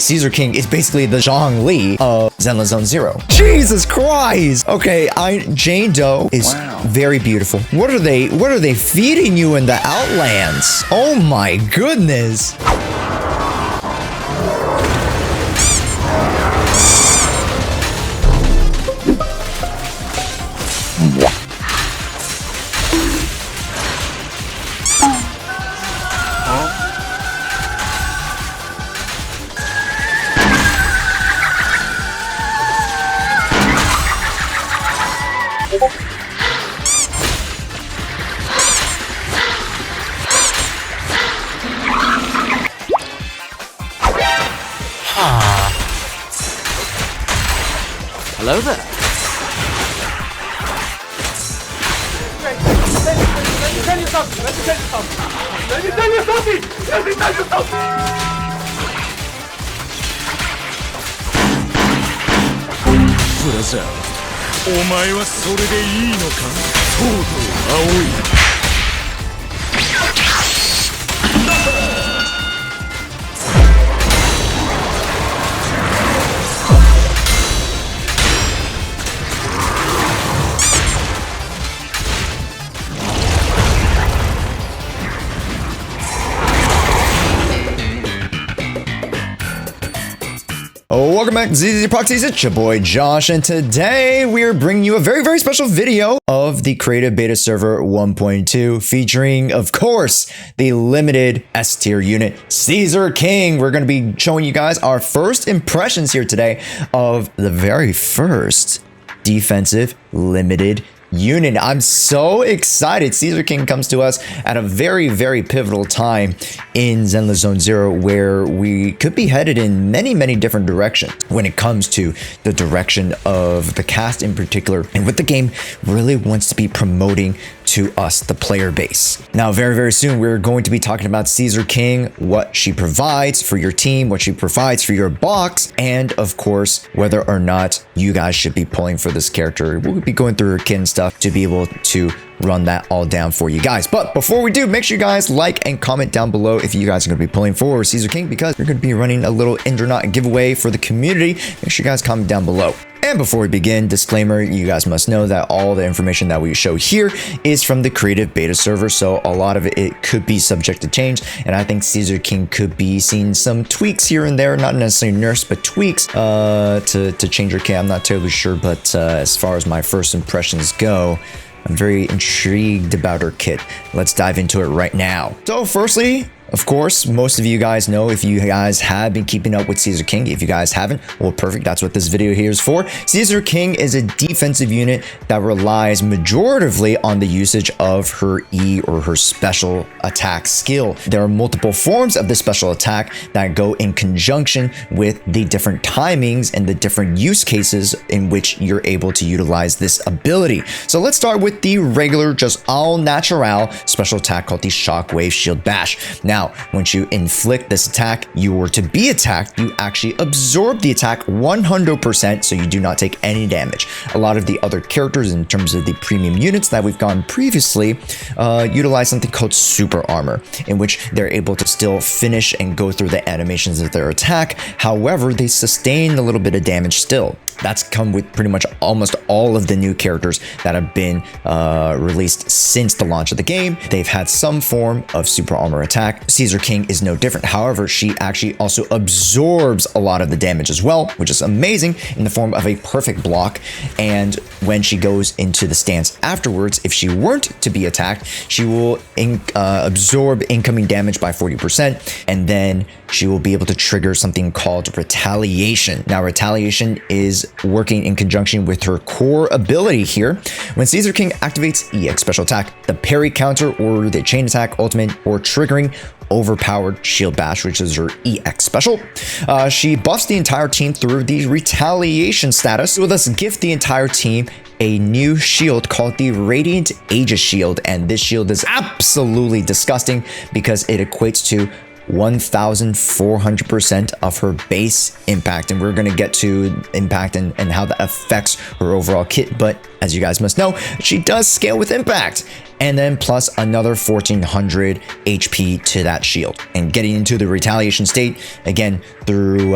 Caesar King is basically the Zhongli of Zenless Zone Zero. Jesus Christ! Is basically the Zhongli of Zenless Zone Zero. Jesus Christ! Okay, Jane Doe is very beautiful. What are they feeding you in the Outlands? Oh my goodness! Hello there. Let me tell you something. ブラザー、お前はそれでいいのか？とうとう青い。Welcome back to ZZ Proxies, it's your boy Josh, and today we are bringing you a very, very special video of the Creative Beta Server 1.2 featuring, of course, the limited S-tier unit, Caesar King. We're going to be showing you guys our first impressions here today of the very first defensive limited unit. I'm so excited. Caesar King comes to us at a very, very pivotal time in Zenless Zone Zero, where we could be headed in many, many different directions when it comes to the direction of the cast in particular, and what the game really wants to be promoting to us, the player base. Now, very, very soon, we're going to be talking about Caesar King, what she provides for your team, what she provides for your box, and of course, whether or not you guys should be pulling for this character. We'll be going through her kit and stuff to be able to run that all down for you guys. But before we do, make sure you guys like and comment down below if you guys are going to be pulling for Caesar King, because we're going to be running a little Indranaut giveaway for the community. Make sure you guys comment down below. And before we begin, disclaimer, you guys must know that all the information that we show here is from the creative beta server, so a lot of it could be subject to change, and I think Caesar King could be seeing some tweaks here and there, not necessarily nerfs, but tweaks to change her kit. I'm not totally sure, but as far as my first impressions go, I'm very intrigued about her kit. Let's dive into it right now. So firstly, of course, most of you guys know, if you guys have been keeping up with Caesar King. If you guys haven't, well, perfect. That's what this video here is for. Caesar King is a defensive unit that relies majoritively on the usage of her E, or her special attack skill. There are multiple forms of the special attack that go in conjunction with the different timings and the different use cases in which you're able to utilize this ability. So let's start with the regular, just all natural special attack called the Shockwave Shield Bash. Now, once you inflict this attack, you were to be attacked, you actually absorb the attack 100%, so you do not take any damage. A lot of the other characters, in terms of the premium units that we've gone previously, utilize something called super armor, in which they're able to still finish and go through the animations of their attack. However, they sustain a little bit of damage still. That's come with pretty much almost all of the new characters that have been released since the launch of the game. They've had some form of super armor attack. Caesar King is no different. However, she actually also absorbs a lot of the damage as well, which is amazing, in the form of a perfect block. And when she goes into the stance afterwards, if she weren't to be attacked, she will absorb incoming damage by 40%, and then she will be able to trigger something called retaliation. Now, retaliation is working in conjunction with her core ability here. When Caesar King activates EX special attack, the parry counter, or the chain attack ultimate, or triggering overpowered shield bash, which is her EX special, she buffs the entire team through the retaliation status, so thus gift the entire team a new shield called the Radiant Aegis Shield. And this shield is absolutely disgusting because it equates to 1,400% of her base impact, and we're going to get to impact and how that affects her overall kit. But as you guys must know, she does scale with impact, and then plus another 1400 HP to that shield. And getting into the retaliation state, again, through,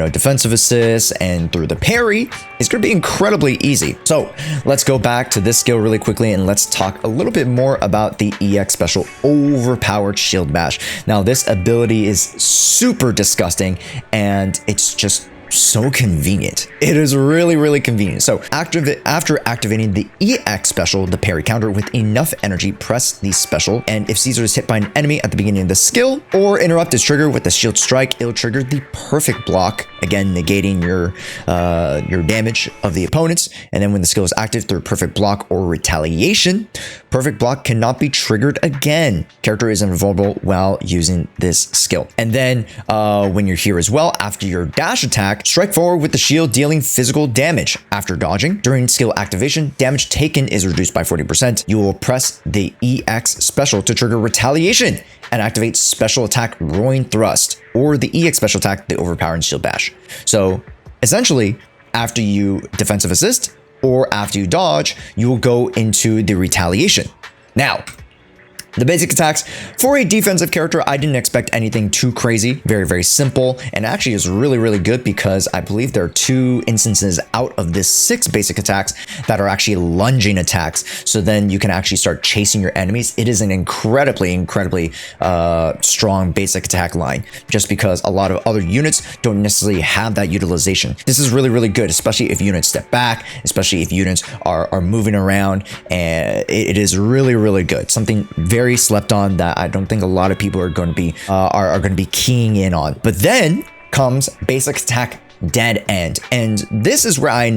defensive assists and through the parry, is going to be incredibly easy. So let's go back to this skill really quickly and let's talk a little bit more about the EX special Overpowered Shield Bash. Now, this ability is super disgusting and it's just so convenient. It is really, really convenient. So after activating the EX special, the parry counter, with enough energy, press the special, and if Caesar is hit by an enemy at the beginning of the skill or interrupt is triggered with the shield strike, it'll trigger the perfect block, again negating your damage of the opponents. And then when the skill is active through perfect block or retaliation, perfect block cannot be triggered again. Character is invulnerable while using this skill. And then when you're here as well, after your dash attack, strike forward with the shield, dealing physical damage. After dodging, during skill activation, damage taken is reduced by 40%. You will press the EX special to trigger retaliation and activate special attack Roaring Thrust, or the EX special attack, the Overpowered Shield Bash. So essentially, after you defensive assist or after you dodge, you will go into the retaliation. Now, the basic attacks for a defensive character, I didn't expect anything too crazy. Very, very simple, and actually is really, really good because I believe there are 2 instances out of this 6 basic attacks that are actually lunging attacks. So then you can actually start chasing your enemies. It is an incredibly, incredibly strong basic attack line, just because a lot of other units don't necessarily have that utilization. This is really, really good, especially if units step back, especially if units are moving around, and it is really, really good. Something very slept on that I don't think a lot of people are going to be keying in on. But then comes basic attack Dead End, and this is where I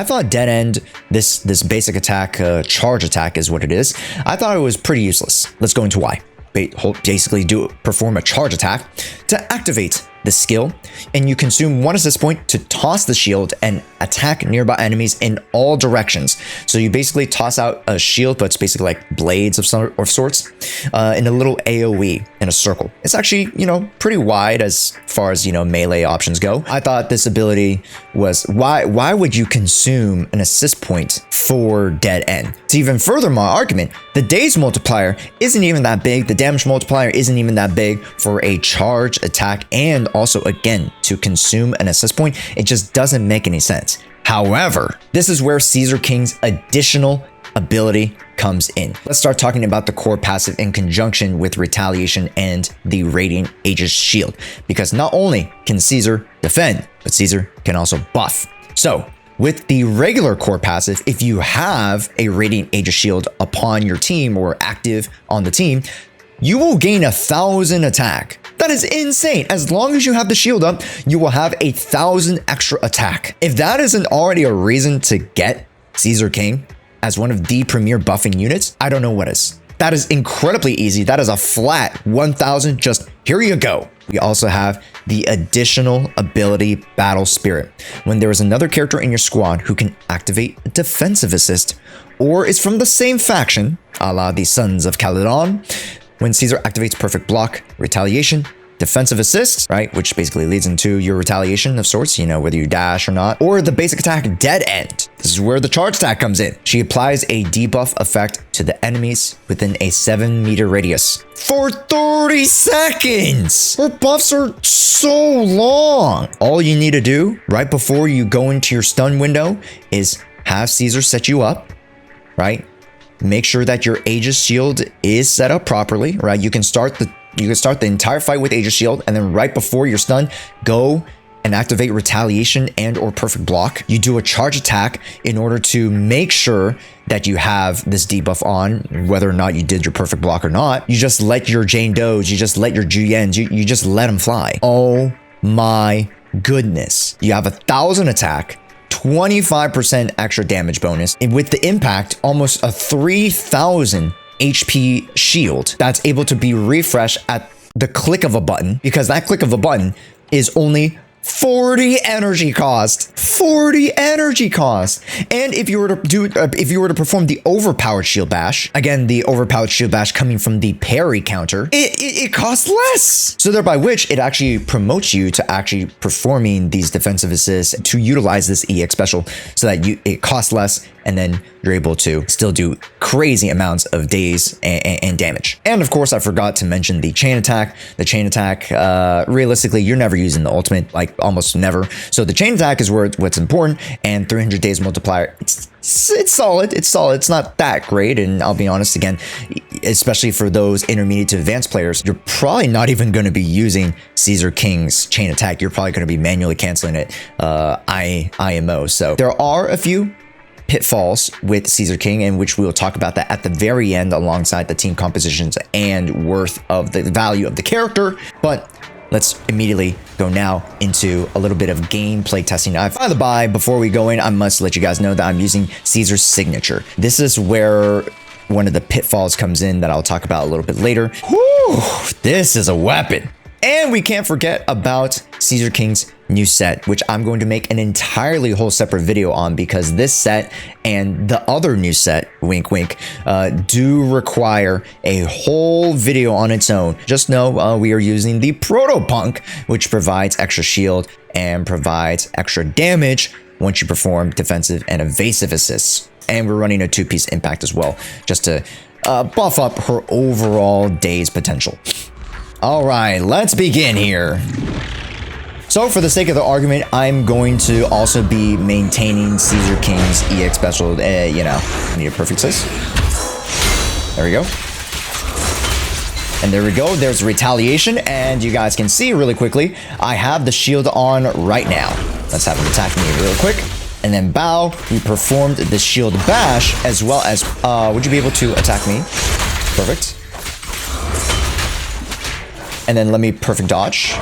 thought Dead End, this basic attack charge attack is what it is. I thought it was pretty useless. Let's go into why. Basically perform a charge attack to activate the skill, and you consume 1 assist point to toss the shield and attack nearby enemies in all directions. So you basically toss out a shield, but it's basically like blades of sorts, in a little AoE in a circle. It's actually, pretty wide as far as, melee options go. I thought this ability was, why would you consume an assist point for Dead End? To even further my argument, the daze multiplier isn't even that big. The damage multiplier isn't even that big for a charge attack, and also, again, to consume an assist point. It just doesn't make any sense. However, this is where Caesar King's additional ability comes in. Let's start talking about the core passive in conjunction with retaliation and the Radiant Aegis shield, because not only can Caesar defend, but Caesar can also buff. So with the regular core passive, if you have a Radiant Aegis shield upon your team or active on the team, you will gain 1,000 attack. That is insane. As long as you have the shield up, you will have 1,000 extra attack. If that isn't already a reason to get Caesar King as one of the premier buffing units, I don't know what is. That is incredibly easy. That is a flat 1,000, just here you go. We also have the additional ability Battle Spirit. When there is another character in your squad who can activate a defensive assist, or is from the same faction, a la the Sons of Caledon, when Caesar activates perfect block, retaliation, defensive assists, right, which basically leads into your retaliation of sorts, whether you dash or not, or the basic attack Dead End. This is where the charge attack comes in. She applies a debuff effect to the enemies within a 7-meter radius for 30 seconds. Her buffs are so long. All you need to do right before you go into your stun window is have Caesar set you up, right? Make sure that your Aegis shield is set up properly, right? You can start the entire fight with Aegis shield, and then right before your stun, go and activate retaliation and or perfect block. You do a charge attack in order to make sure that you have this debuff on, whether or not you did your perfect block or not. You just let your Jane Does, you just let your Juyens, you just let them fly. Oh my goodness. You have 1,000 attack, 25% extra damage bonus, and with the impact, almost a 3,000 HP shield that's able to be refreshed at the click of a button, because that click of a button is only 40 energy cost. 40 energy cost. And if you were to perform the overpowered shield bash, again, the overpowered shield bash coming from the parry counter, it costs less. So thereby which it actually promotes you to actually performing these defensive assists to utilize this EX special so that it costs less, and then you're able to still do crazy amounts of days and damage. And of course, I forgot to mention the chain attack. The chain attack, realistically, you're never using the ultimate, like almost never. So the chain attack is what's important, and 300 days multiplier, it's solid. It's solid. It's not that great. And I'll be honest again, especially for those intermediate to advanced players, you're probably not even going to be using Caesar King's chain attack. You're probably going to be manually canceling it, IMO. So there are a few pitfalls with Caesar King, in which we'll talk about that at the very end alongside the team compositions and worth of the value of the character. But let's immediately go now into a little bit of gameplay testing. By the by, before we go in, I must let you guys know that I'm using Caesar's signature. This is where one of the pitfalls comes in that I'll talk about a little bit later. Whew, this is a weapon. And we can't forget about Caesar King's new set, which I'm going to make an entirely whole separate video on, because this set and the other new set, wink wink, do require a whole video on its own. Just know we are using the Proto-Punk, which provides extra shield and provides extra damage once you perform defensive and evasive assists. And we're running a 2-piece impact as well, just to buff up her overall day's potential. All right, let's begin here. So for the sake of the argument, I'm going to also be maintaining Caesar King's EX special. You know, I need a perfect assist. There we go. And there we go. There's retaliation. And you guys can see really quickly, I have the shield on right now. Let's have him attack me real quick. And then bow, we performed the shield bash as well as, would you be able to attack me? Perfect. And then let me perfect dodge.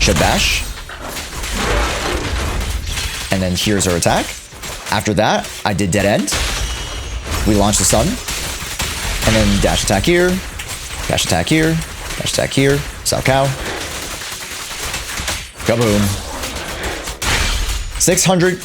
Shield bash. And then here's our attack. After that, I did dead end. We launched the stun. And then dash attack here. Dash attack here. Dash attack here. Sao cow. Kaboom. 600.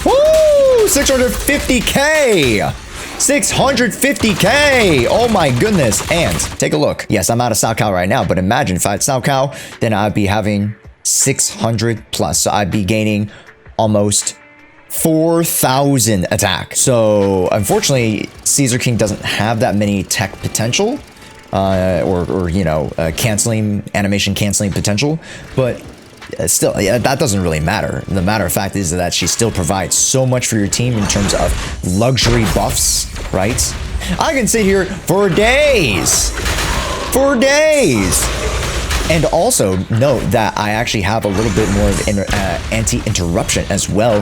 Woo! 650K! 650K! Oh my goodness. And take a look. Yes, I'm out of Sao Cao right now, but imagine if I had Sao Cao, then I'd be having 600 plus. So I'd be gaining almost 4,000 attack. So unfortunately, Caesar King doesn't have that many tech potential, or you know, animation canceling potential, but still, yeah, that doesn't really matter. The matter of fact is that she still provides so much for your team in terms of luxury buffs, right? I can sit here for days. For days. And also note that I actually have a little bit more of anti-interruption as well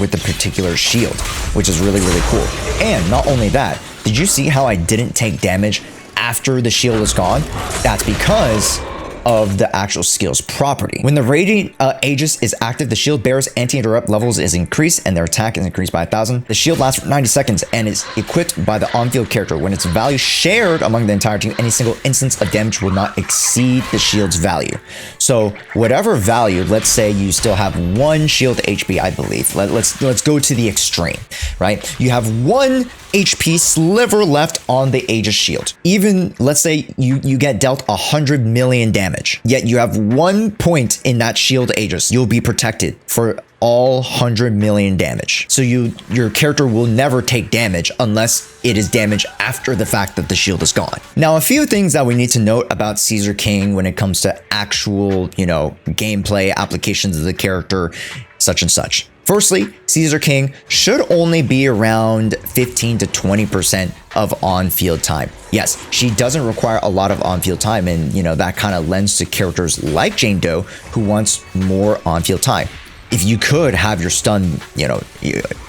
with the particular shield, which is really, really cool. And not only that, did you see how I didn't take damage after the shield is gone? That's because of the actual skill's property. When the Radiant Aegis is active, the shield bearer's anti-interrupt levels is increased and their attack is increased by 1,000. The shield lasts for 90 seconds and is equipped by the on-field character. When its value shared among the entire team, any single instance of damage will not exceed the shield's value. So whatever value, let's say you still have 1 shield HP, I believe. Let's go to the extreme, right? You have 1 HP sliver left on the Aegis shield. Even, let's say you get dealt 100 million damage, yet you have 1 point in that shield Aegis. You'll be protected for all 100 million damage. So your character will never take damage unless it is damage after the fact that the shield is gone. Now, a few things that we need to note about Caesar King when it comes to actual, you know, gameplay applications of the character, such and such. Firstly, Caesar King should only be around 15 to 20% of on-field time. Yes, she doesn't require a lot of on-field time, and you know that kind of lends to characters like Jane Doe who wants more on-field time. If you could have your stun, you know,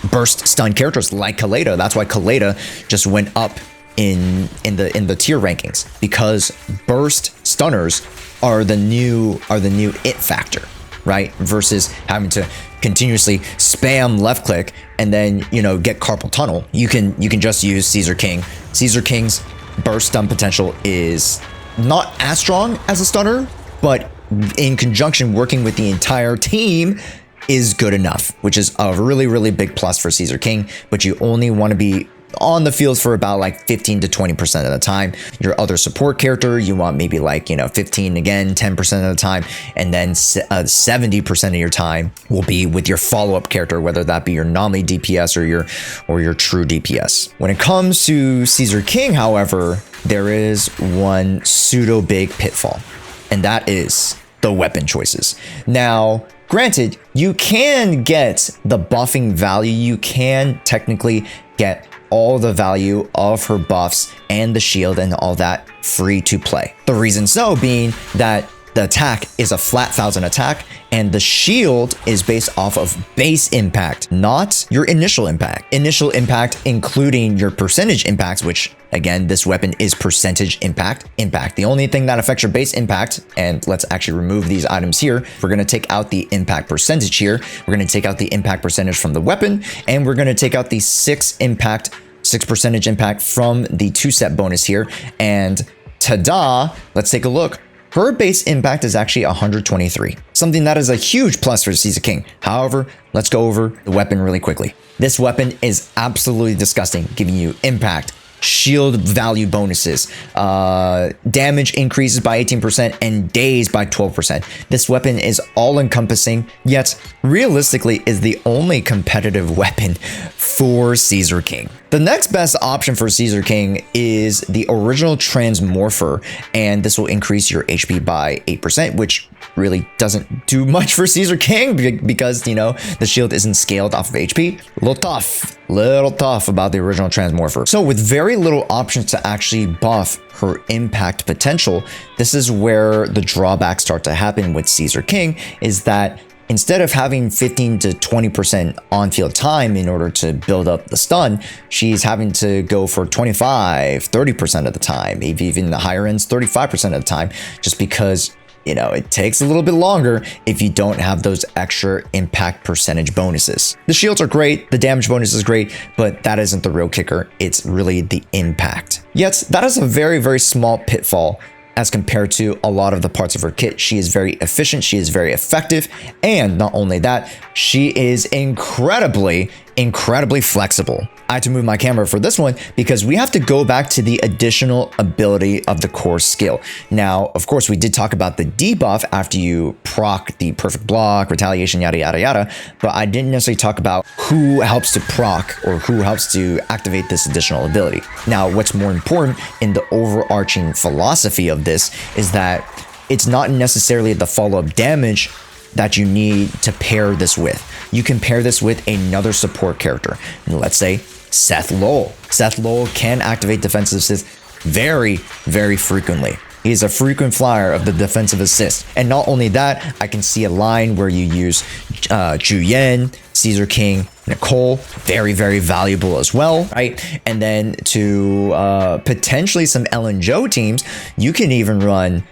burst stun characters like Kaleda, that's why Kaleda just went up in the tier rankings, because burst stunners are the new it factor, right? Versus having to continuously spam left click and then, you know, get carpal tunnel. You can just use Caesar King. Caesar King's burst stun potential is not as strong as a stunner, but in conjunction working with the entire team is good enough, which is a really, really big plus for Caesar King, but you only want to be on the field for about like 15 to 20% of the time. Your other support character, you want maybe like, 15 again, 10% of the time, and then 70% of your time will be with your follow-up character, whether that be your nominally DPS or your true DPS. When it comes to Caesar King, however, there is one pseudo big pitfall, and that is the weapon choices. Now, granted, you can get the buffing value, you can technically get all the value of her buffs and the shield and all that free to play. The reason so being that the attack is a flat 1,000 attack and the shield is based off of base impact, not your initial impact. Initial impact including your percentage impacts, which again, this weapon is percentage impact. The only thing that affects your base impact, and let's actually remove these items here. We're going to take out the impact percentage here. We're going to take out the impact percentage from the weapon, and we're going to take out the 6 percentage impact from the 2-set bonus here. And ta-da, let's take a look. Her base impact is actually 123, something that is a huge plus for Caesar King. However, let's go over the weapon really quickly. This weapon is absolutely disgusting, giving you impact, shield value bonuses, damage increases by 18%, and daze by 12%. This weapon is all encompassing, yet realistically is the only competitive weapon for Caesar King. The next best option for Caesar King is the original Transmorpher, and this will increase your HP by 8%, which really doesn't do much for Caesar King because, the shield isn't scaled off of HP. Little tough about the original Transmorpher. So with very little options to actually buff her impact potential, this is where the drawbacks start to happen with Caesar King, is that instead of having 15 to 20% on-field time in order to build up the stun, she's having to go for 25, 30% of the time, maybe even the higher ends 35% of the time, just because it takes a little bit longer if you don't have those extra impact percentage bonuses. The shields are great, the damage bonus is great, but that isn't the real kicker. It's really the impact. Yet, that is a very, very small pitfall as compared to a lot of the parts of her kit. She is very efficient, she is very effective, and not only that, she is incredibly flexible. I had to move my camera for this one because we have to go back to the additional ability of the core skill. Now, of course, we did talk about the debuff after you proc the perfect block, retaliation, yada, yada, yada, but I didn't necessarily talk about who helps to proc or who helps to activate this additional ability. Now, what's more important in the overarching philosophy of this is that it's not necessarily the follow-up damage that you need to pair this with. You can pair this with another support character. Let's say Seth Lowell. Seth Lowell can activate defensive assist very, very frequently. He's a frequent flyer of the defensive assist. And not only that, I can see a line where you use Juyen, Caesar King, Nicole, very, very valuable as well, right? And then to potentially some Ellen Joe teams, you can even run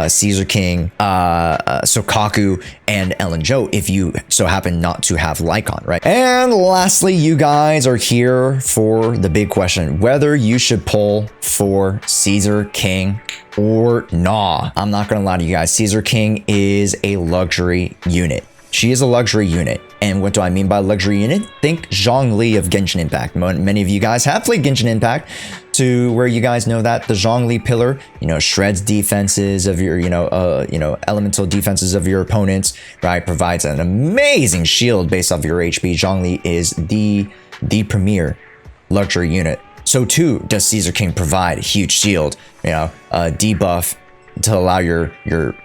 Caesar King, Sokaku, and Ellen Joe if you so happen not to have Lycon, right? And lastly, you guys are here for the big question, whether you should pull for Caesar King or not. I'm not gonna lie to you guys, Caesar King is a luxury unit. She is a luxury unit. And what do I mean by luxury unit? Think Zhongli of Genshin Impact. Many of you guys have played Genshin Impact, to where you guys know that the Zhongli pillar, shreds defenses of your, elemental defenses of your opponents, right? Provides an amazing shield based off your HP. Zhongli is the premier luxury unit. So too does Caesar King provide a huge shield, a debuff to allow your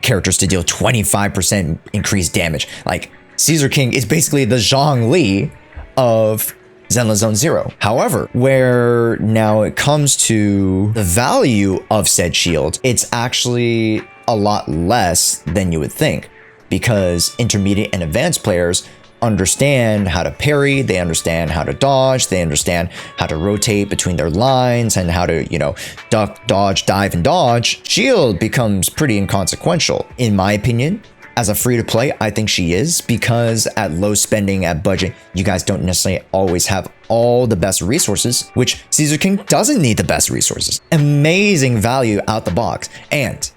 characters to deal 25% increased damage. Like, Caesar King is basically the Zhongli of Zenless Zone Zero. However, where now it comes to the value of said shield, it's actually a lot less than you would think, because intermediate and advanced players understand how to parry, they understand how to dodge, they understand how to rotate between their lines and how to, duck, dodge, dive, and dodge. Shield becomes pretty inconsequential, in my opinion. As a free-to-play, I think she is, because at low spending, at budget, you guys don't necessarily always have all the best resources, which Caesar King doesn't need the best resources. Amazing value out the box. And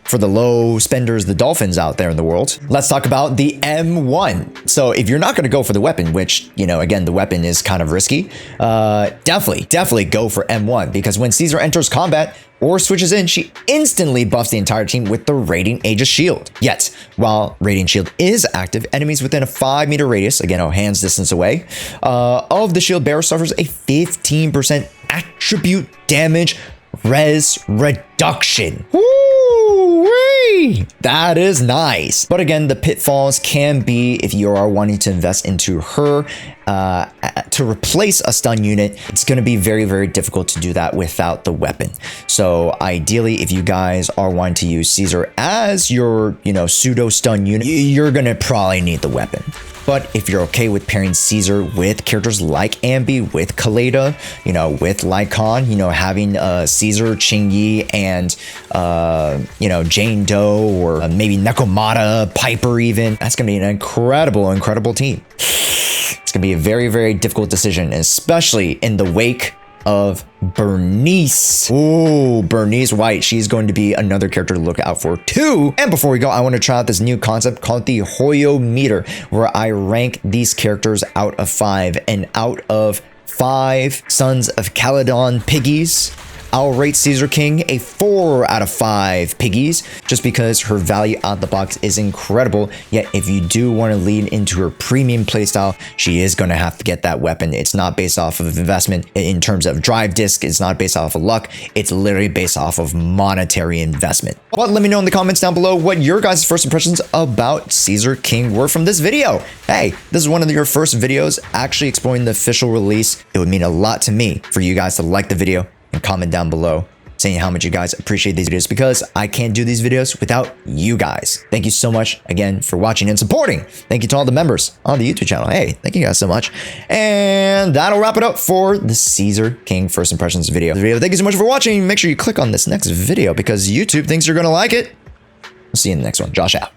for the low spenders, the dolphins out there in the world. Let's talk about the M1. So if you're not going to go for the weapon, which, you know, again, the weapon is kind of risky, definitely go for M1, because when Caesar enters combat or switches in, she instantly buffs the entire team with the Radiant Aegis Shield. Yet, while Radiant Shield is active, enemies within a 5-meter radius, again, a hand's distance away, of the shield bearer suffers a 15% attribute damage res reduction. Woo-wee! That is nice. But again, the pitfalls can be if you are wanting to invest into her to replace a stun unit. It's going to be very difficult to do that without the weapon. So ideally, if you guys are wanting to use Caesar as your, you know, pseudo stun unit, you're going to probably need the weapon. But if you're okay with pairing Caesar with characters like Ambi, with Kaleda, you know, with Lycon, you know, having Caesar, Chingy, and, you know, Jane Doe, or maybe Nekomata, Piper even, that's going to be an incredible team. It's going to be a very difficult decision, especially in the wake of Bernice. Ooh, Bernice White. She's going to be another character to look out for too. And before we go, I want to try out this new concept called the Hoyo meter, where I rank these characters out of 5, and out of 5 Sons of Caledon piggies, I'll rate Caesar King a 4 out of 5 piggies, just because her value out the box is incredible. Yet if you do want to lean into her premium playstyle, she is going to have to get that weapon. It's not based off of investment in terms of drive disc. It's not based off of luck. It's literally based off of monetary investment. But let me know in the comments down below what your guys' first impressions about Caesar King were from this video. Hey, this is one of your first videos actually exploring the official release. It would mean a lot to me for you guys to like the video and comment down below saying how much you guys appreciate these videos, because I can't do these videos without you guys. Thank you so much again for watching and supporting. Thank you to all the members on the YouTube channel. Hey, thank you guys so much. And that'll wrap it up for the Caesar King first impressions video. Thank you so much for watching. Make sure you click on this next video because YouTube thinks you're gonna like it. We'll see you in the next one. Josh out.